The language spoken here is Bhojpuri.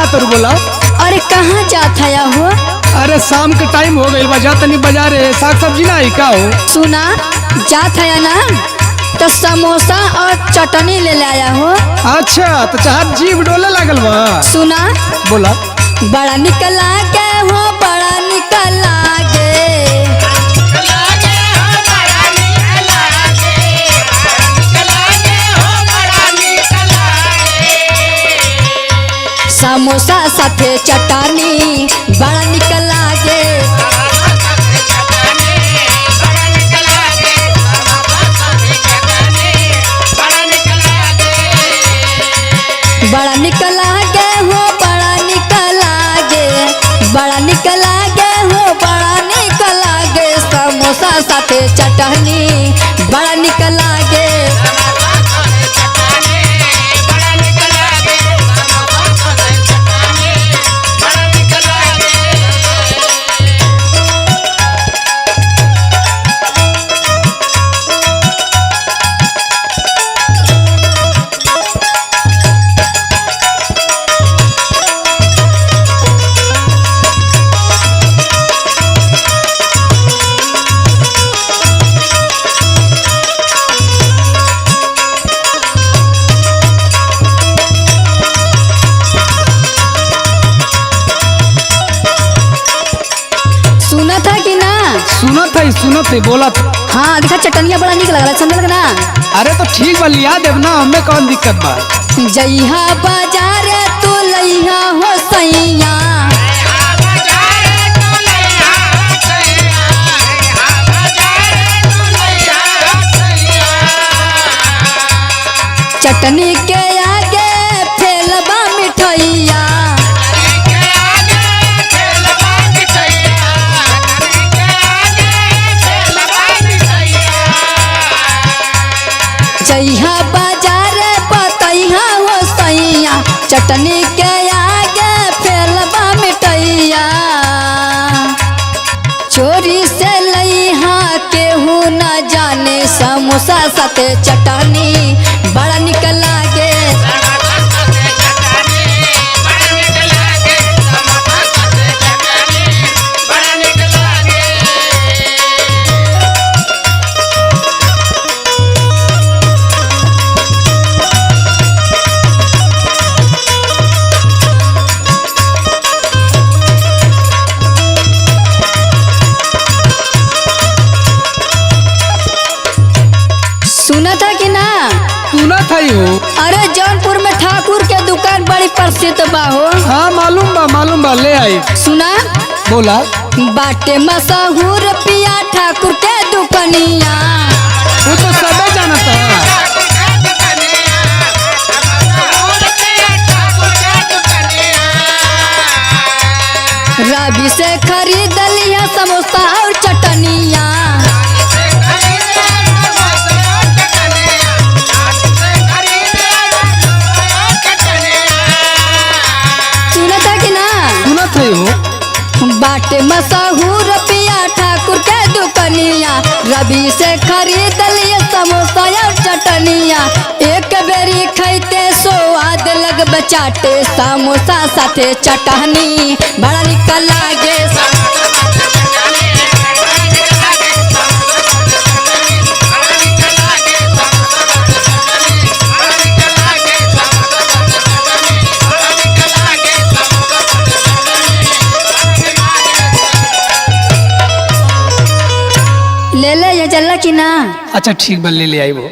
जाता रू बोला? अरे कहाँ जात है हो? अरे शाम के टाइम हो गई बा, जा तनी बाजारे साग सब्जी ना आई का हो? सुना जात है ना तो समोसा और चटनी ले आया हो। अच्छा तो चाहत जीभ डोले लागल बा। सुना बोला। बड़ा निकला के हो, बड़ा निकला के समोसा साथे चटनी बड़ा निकला के। बड़ा निकला गे हो, बड़ा निकला गे, बड़ा निकला गे हो, बड़ा निकला गे। समोसा साथे चटनी बड़ा निकला गे। सुनत है बोला। हाँ देखा चटनिया बड़ा निक लगला, समझ ना? अरे तो ठीक बा, लिया देव ना, हमें कौन दिक्कत बा। जइहा बाजार तू लइहा हो सैया, चटनी के आगे फैलबा मिठैया। जइहा बाजार बतैहा हो सैया, चटनी के आगे फैलबा मिठैया। चोरी से लइहा केहू न जाने, समोसा साथे चटनी बड़ा निकल लागे। सुना था कि ना? सुना था ही हो। अरे जौनपुर में ठाकुर के दुकान बड़ी प्रसिद्ध बा हो। हाँ मालूम बा, ले आई। सुना बोला। बाटे मशहूर पिया ठाकुर के दुकानिया। वो तो सबे जानता है। रवि से खरीद लिया समोसा और चटनिया। सुना था कि ना? सुना था ही हो। बाटे मशहूर पिया ठाकुर के दुकानिया। रवि से खरीद लिया समोसा और चटनिया। एक बेरी खैते स्वाद लग बचाटे, समोसा साथे चटनी बड़ा निकल लागे। ले ले ये जल्ला की ना। अच्छा ठीक बा, ले आई वो।